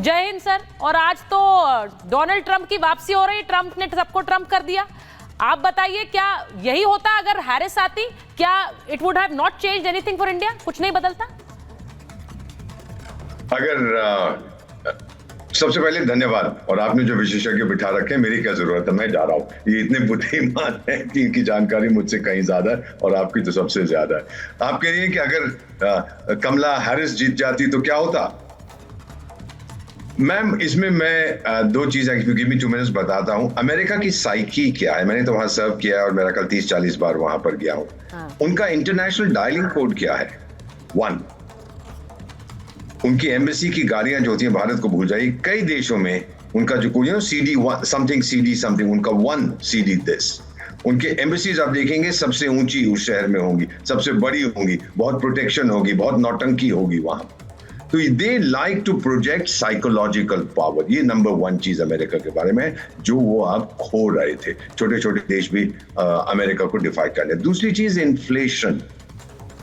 जय हिंद सर। और आज तो डोनाल्ड ट्रंप की वापसी हो रही, ट्रंप ने सबको ट्रंप कर दिया। आप बताइए क्या यही होता अगर हैरिस आती? क्या it would have not changed anything for India? कुछ नहीं बदलता? अगर सबसे पहले धन्यवाद। और आपने जो विशेषज्ञ बिठा रखे हैं, मेरी क्या जरूरत है, मैं जा रहा हूँ। ये इतने बुद्धिमान हैं कि इनकी जानकारी मुझसे कहीं ज्यादा है और आपकी तो सबसे ज्यादा है। आप कह रही हैं कि अगर कमला हैरिस जीत जाती तो क्या होता? मैम, इसमें मैं दो चीजें गिव मी 2 मिनट्स बताता हूँ। अमेरिका की साइकी क्या है, मैंने तो वहां सर्व किया है और मेरा कल 30-40 बार वहां पर गया हूँ। उनका इंटरनेशनल डायलिंग कोड क्या है? 1। उनकी एम्बेसी की गाड़ियां जो होती हैं, भारत को भूल जाइए, कई देशों में उनका जो कोई CD समथिंग उनका 1 CD दिस। उनके एम्बेसीज आप देखेंगे सबसे ऊंची उस शहर में होंगी, सबसे बड़ी होंगी, बहुत प्रोटेक्शन होगी, बहुत नौटंकी होगी वहां। तो they like to project psychological power. ये नंबर 1 चीज अमेरिका के बारे में जो वो आप खो रहे थे। छोटे छोटे देश भी अमेरिका को डिफाई कर रहे। दूसरी चीज इन्फ्लेशन।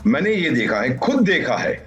मैंने ये देखा है, खुद देखा है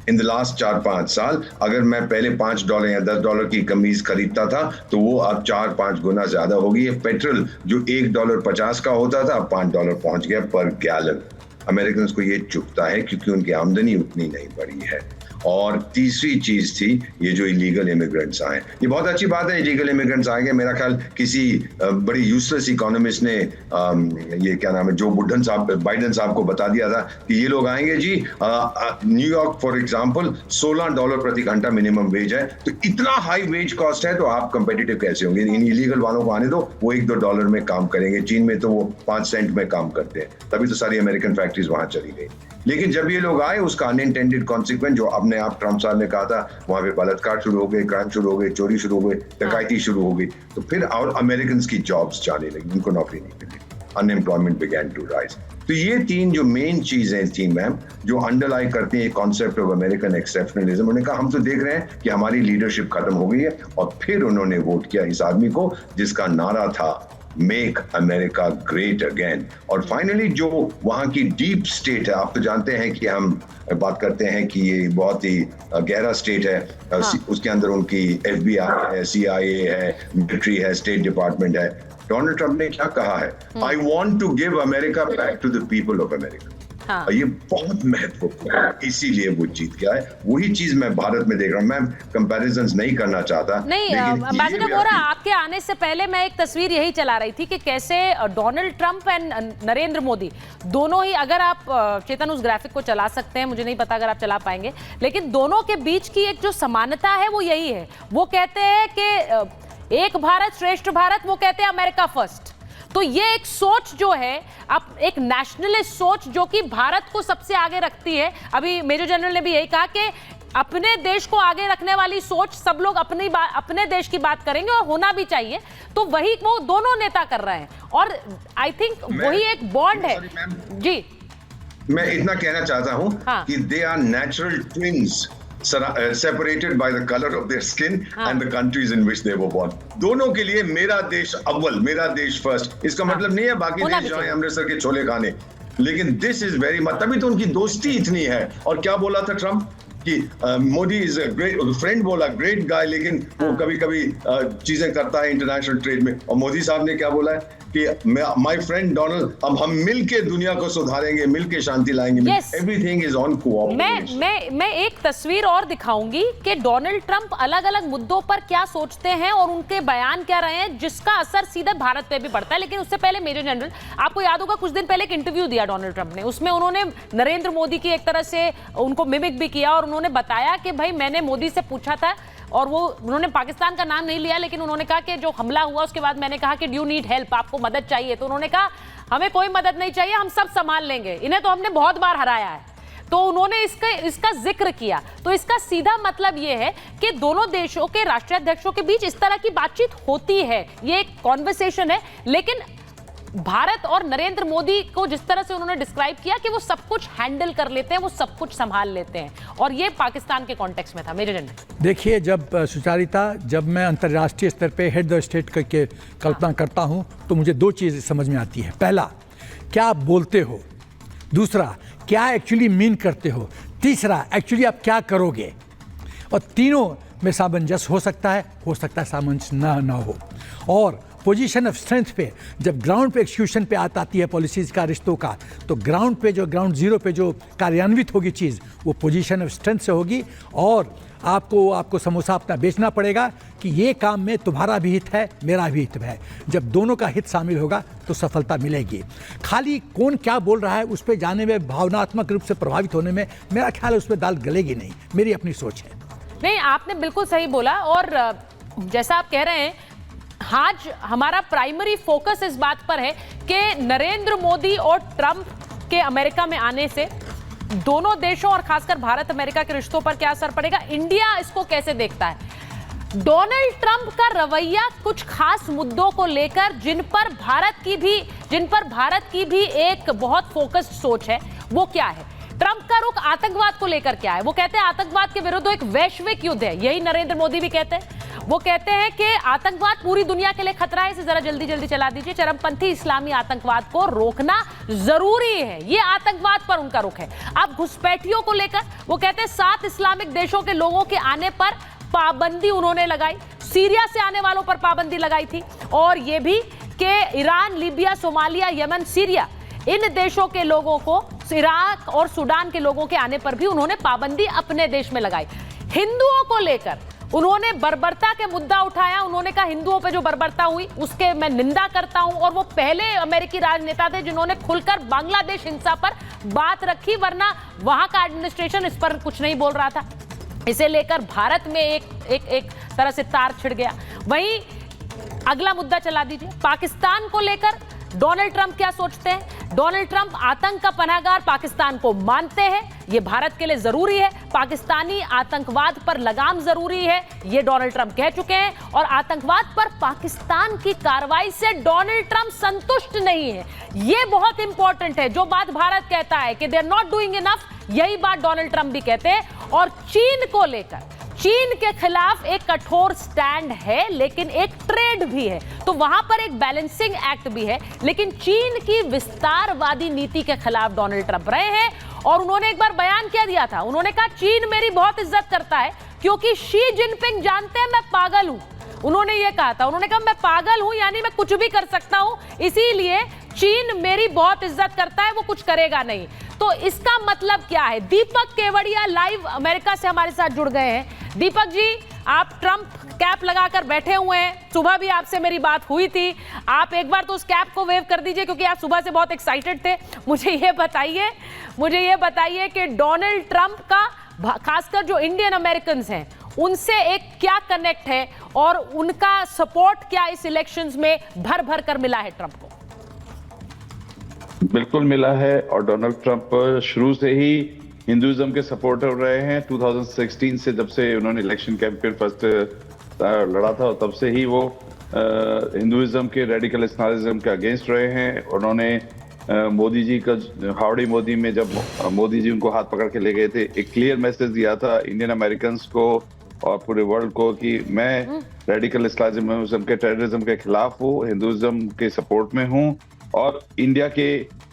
इन द लास्ट 4-5 साल। अगर मैं पहले $5 या $10 की कमीज खरीदता था तो वो अब 4-5 गुना ज्यादा हो गई है। पेट्रोल जो $1.50 का होता था अब $5 पहुंच गया पर गैलन। अमेरिकन को ये चुभता है क्योंकि उनकी आमदनी उतनी नहीं बढ़ी है। और तीसरी चीज थी ये जो इलीगल इमिग्रेंट्स आए। ये बहुत अच्छी बात है, इलीगल इमिग्रेंट्स आएंगे। मेरा ख्याल किसी बड़ी यूजलेस इकोनॉमिस्ट ने ये क्या नाम है, जो बाइडन साहब को बता दिया था कि ये लोग आएंगे जी। न्यूयॉर्क फॉर एग्जांपल $16 प्रति घंटा मिनिमम वेज है। तो इतना हाई वेज कॉस्ट है तो आप कंपेटिटिव कैसे होंगे? इन इलीगल वालों को आने दो, वो $1-2 में काम करेंगे। चीन में तो वो 5 सेंट में काम करते हैं, तभी तो सारी अमेरिकन फैक्ट्रीज वहां चली गई। लेकिन जब ये लोग आए, उसका अनइंटेंडेड कॉन्सिक्वेंस जो अपने आप ट्रंप साहब ने कहा था, वहां पे बलात्कार शुरू हो गए, क्राइम शुरू हो गए, चोरी शुरू हो गई, डकैती शुरू हो गई। तो फिर और अमेरिकन की जॉब्स जाने लगी, उनको नौकरी नहीं मिली, अनएम्प्लॉयमेंट बिगैन टू राइज। तो ये 3 जो मेन चीजें थी मैम, जो अंडरलाई करती हैं कॉन्सेप्ट ऑफ अमेरिकन एक्सेप्शनलिज्म। उन्होंने कहा हम तो देख रहे हैं कि हमारी लीडरशिप खत्म हो गई है, और फिर उन्होंने वोट किया इस आदमी को जिसका नारा था मेक अमेरिका ग्रेट अगेन। और फाइनली जो वहां की डीप स्टेट है, आप तो जानते हैं कि हम बात करते हैं कि ये बहुत ही गहरा स्टेट है। उसके अंदर उनकी FBI है, CIA है, मिलिट्री है, स्टेट डिपार्टमेंट है। डोनाल्ड ट्रंप ने क्या कहा है? I want to give America back to the people of America. ये बहुत महत्वपूर्ण है, इसीलिए वो जीत गया है। वही चीज मैं भारत में देख रहा हूँ। मैं कंपैरिजंस नहीं करना चाहता। नहीं, एंबेसडर वोरा, आपके आने से पहले मैं एक तस्वीर यही चला रही थी कि कैसे Donald Trump and Narendra Modi दोनों ही, अगर आप चेतन उस ग्राफिक को चला सकते हैं, मुझे नहीं पता अगर आप चला पाएंगे, लेकिन दोनों के बीच की एक जो समानता है वो यही है। वो कहते हैं कि एक भारत श्रेष्ठ भारत, वो कहते हैं अमेरिका फर्स्ट। तो ये एक सोच जो है, अब एक नेशनलिस्ट सोच जो कि भारत को सबसे आगे रखती है। अभी मेजर जनरल ने भी यही कहा कि अपने देश को आगे रखने वाली सोच, सब लोग अपने देश की बात करेंगे और होना भी चाहिए। तो वही वो दोनों नेता कर रहे हैं और आई थिंक वही एक बॉन्ड है। जी, मैं इतना कहना चाहता हूं कि they are natural twins, separated by the color of their skin and the countries in which they were born. दोनों के लिए मेरा देश अव्वल, मेरा देश फर्स्ट। इसका मतलब नहीं है बाकी देश जाएं अमृतसर के छोले खाने, लेकिन दिस इज वेरी मच। तभी तो उनकी दोस्ती इतनी है। और क्या बोला था ट्रंप कि Modi is a great friend, बोला ग्रेट गाय, लेकिन वो कभी कभी चीजें करता है इंटरनेशनल ट्रेड में। और मोदी साहब ने क्या बोला है कि माय फ्रेंड डोनाल्ड, अब हम मिलके दुनिया को सुधारेंगे, मिलके शांति लाएंगे। Everything is on cooperation. मैं एक तस्वीर और दिखाऊंगी कि डोनाल्ड ट्रंप अलग अलग मुद्दों पर क्या सोचते हैं और उनके बयान क्या रहे हैं, जिसका असर सीधे भारत पे भी पड़ता है। लेकिन उससे पहले मेजर जनरल, आपको याद होगा कुछ दिन पहले एक इंटरव्यू दिया डोनाल्ड ट्रंप ने, उसमें उन्होंने नरेंद्र मोदी की एक तरह से उनको मिमिक भी किया और उन्होंने बताया कि भाई मैंने मोदी से पूछा था, और वो उन्होंने पाकिस्तान का नाम नहीं लिया, लेकिन उन्होंने कहा कि जो हमला हुआ उसके बाद मैंने कहा कि डू यू नीड हेल्प, आपको मदद चाहिए? तो उन्होंने कहा हमें कोई मदद नहीं चाहिए, हम सब संभाल लेंगे, इन्हें तो हमने बहुत बार हराया है। तो उन्होंने इसका जिक्र किया। तो इसका सीधा मतलब ये है कि दोनों देशों के राष्ट्राध्यक्षों के बीच इस तरह की बातचीत होती है, ये एक कॉन्वर्सेशन है। लेकिन भारत और नरेंद्र मोदी को जिस तरह से उन्होंने डिस्क्राइब किया कि वो सब कुछ हैंडल कर लेते हैं, वो सब कुछ संभाल लेते हैं, और ये पाकिस्तान के कॉन्टेक्स्ट में था। मेजर जनरल देखिए, जब सुचारिता, जब मैं अंतर्राष्ट्रीय स्तर पे हेड ऑफ स्टेट करके कल्पना करता हूं तो मुझे 2 चीज़ें समझ में आती है। पहला, क्या आप बोलते हो। दूसरा, क्या एक्चुअली मीन करते हो। तीसरा, एक्चुअली आप क्या करोगे। और तीनों में सामंजस्य हो सकता है सामंजस्य ना हो। और पोजीशन ऑफ स्ट्रेंथ पे जब ग्राउंड पे एक्सक्यूशन पे आती है पॉलिसीज़ का, रिश्तों का, तो ग्राउंड जीरो पे जो कार्यान्वित होगी चीज़, वो पोजीशन ऑफ स्ट्रेंथ से होगी। और आपको समोसा अपना बेचना पड़ेगा कि ये काम में तुम्हारा भी हित है, मेरा भी हित है। जब दोनों का हित शामिल होगा तो सफलता मिलेगी। खाली कौन क्या बोल रहा है उस पर जाने में, भावनात्मक रूप से प्रभावित होने में, मेरा ख्याल है उस पर दाल गलेगी नहीं। मेरी अपनी सोच है। नहीं, आपने बिल्कुल सही बोला। और जैसा आप कह रहे हैं, आज हमारा प्राइमरी फोकस इस बात पर है कि नरेंद्र मोदी और ट्रंप के अमेरिका में आने से दोनों देशों और खासकर भारत अमेरिका के रिश्तों पर क्या असर पड़ेगा, इंडिया इसको कैसे देखता है। डोनाल्ड ट्रंप का रवैया कुछ खास मुद्दों को लेकर जिन पर भारत की भी एक बहुत फोकस्ड सोच है, वो क्या है। ट्रंप का रुख आतंकवाद को लेकर क्या है। वो कहते हैं आतंकवाद के विरुद्ध एक वैश्विक युद्ध है, यही नरेंद्र मोदी भी कहते हैं। वो कहते हैं कि आतंकवाद पूरी दुनिया के लिए खतरा है, इसे जरा जल्दी जल्दी चला दीजिए। चरमपंथी इस्लामी आतंकवाद को रोकना जरूरी है, ये आतंकवाद पर उनका रुख है। अब घुसपैठियों को लेकर वो कहते हैं 7 इस्लामिक देशों के लोगों के आने पर पाबंदी उन्होंने लगाई, सीरिया से आने वालों पर पाबंदी लगाई थी, और ये भी कि Iran, Libya, Somalia, Yemen, Syria, इन देशों के लोगों को, इराक और सूडान के लोगों के आने पर भी उन्होंने पाबंदी अपने देश में लगाई। हिंदुओं को लेकर उन्होंने बर्बरता के मुद्दा उठाया। उन्होंने कहा हिंदुओं पे जो बर्बरता हुई उसके मैं निंदा करता हूं, और वो पहले अमेरिकी राजनेता थे जिन्होंने खुलकर बांग्लादेश हिंसा पर बात रखी, वरना वहां का एडमिनिस्ट्रेशन इस पर कुछ नहीं बोल रहा था। इसे लेकर भारत में एक तरह से तार छिड़ गया। वहीं अगला मुद्दा चला दीजिए, पाकिस्तान को लेकर डोनाल्ड ट्रंप क्या सोचते हैं। डोनाल्ड ट्रंप आतंक का पनाहगार पाकिस्तान को मानते हैं, यह भारत के लिए जरूरी है। पाकिस्तानी आतंकवाद पर लगाम जरूरी है, यह डोनाल्ड ट्रंप कह चुके हैं। और आतंकवाद पर पाकिस्तान की कार्रवाई से डोनाल्ड ट्रंप संतुष्ट नहीं है, यह बहुत इंपॉर्टेंट है। जो बात भारत कहता है कि they are not doing enough, यही बात डोनाल्ड ट्रंप भी कहते हैं। और चीन को लेकर, चीन के खिलाफ एक कठोर स्टैंड है, लेकिन एक ट्रेड भी है, तो वहां पर एक बैलेंसिंग एक्ट भी है। लेकिन चीन की विस्तारवादी नीति के खिलाफ डोनाल्ड ट्रंप रहे हैं, और उन्होंने एक बार बयान क्या दिया था, उन्होंने कहा चीन मेरी बहुत इज्जत करता है क्योंकि शी जिनपिंग जानते हैं मैं पागल हूं। उन्होंने ये कहा था, उन्होंने कहा मैं पागल हूं, यानी मैं कुछ भी कर सकता हूं, इसीलिए चीन मेरी बहुत इज्जत करता है, वो कुछ करेगा नहीं। तो इसका मतलब क्या है। दीपक केवड़िया लाइव अमेरिका से हमारे साथ जुड़ गए हैं। दीपक जी, आप ट्रंप कैप लगाकर बैठे हुए हैं, सुबह भी आपसे मेरी बात हुई थी। आप एक बार तो उस कैप को वेव कर दीजिए क्योंकि आप सुबह से बहुत एक्साइटेड थे। मुझे ये बताइए कि डोनाल्ड ट्रंप का खासकर जो इंडियन अमेरिकन हैं उनसे एक क्या कनेक्ट है, और उनका सपोर्ट क्या इस इलेक्शंस में भर भर कर मिला है ट्रंप को। बिल्कुल मिला है, और डोनाल्ड ट्रंप शुरू से ही हिंदुइज्म के सपोर्टर रहे हैं। 2016 से जब से उन्होंने इलेक्शन कैंपेन फर्स्ट लड़ा था, तब से ही वो हिंदुइज्म के रेडिकल इस्लामिज्म के अगेंस्ट रहे हैं। उन्होंने मोदी जी का हाउडी मोदी में जब मोदी जी उनको हाथ पकड़ के ले गए थे, एक क्लियर मैसेज दिया था इंडियन अमेरिकन को और पूरे वर्ल्ड को कि मैं रेडिकल इस्लामिज्म के, टेररिज्म के खिलाफ हूँ, हिंदुइज्म के सपोर्ट में हूँ, और इंडिया के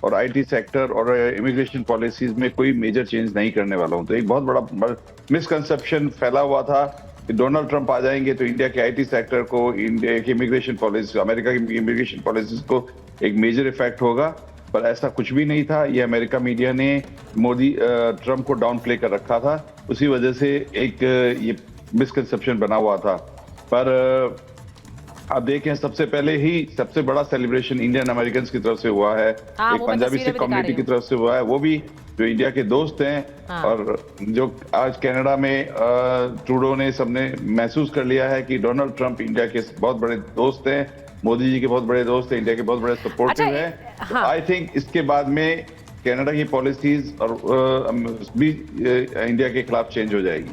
और आईटी सेक्टर और इमिग्रेशन पॉलिसीज में कोई मेजर चेंज नहीं करने वाला हूँ। तो एक बहुत बड़ा मिसकंसेप्शन फैला हुआ था कि डोनाल्ड ट्रंप आ जाएंगे तो इंडिया के आईटी सेक्टर को, इंडिया की इमिग्रेशन पॉलिसी, अमेरिका की इमिग्रेशन पॉलिसीज को एक मेजर इफेक्ट होगा, पर ऐसा कुछ भी नहीं था। ये अमेरिका मीडिया ने ट्रंप को डाउन प्ले कर रखा था, उसी वजह से एक ये मिसकंसेप्शन बना हुआ था। पर आप देखें, सबसे पहले ही सबसे बड़ा सेलिब्रेशन इंडियन अमेरिकन की तरफ से हुआ है, एक पंजाबी सिख कम्युनिटी की तरफ से हुआ है, वो भी जो इंडिया के दोस्त हैं। और जो आज कनाडा में ट्रूडो ने सबने महसूस कर लिया है कि डोनाल्ड ट्रंप इंडिया के बहुत बड़े दोस्त हैं, मोदी जी के बहुत बड़े दोस्त हैं, इंडिया के बहुत बड़े सपोर्टिव हैं। आई थिंक इसके बाद में कनाडा की पॉलिसीज और भी इंडिया के खिलाफ चेंज हो जाएगी।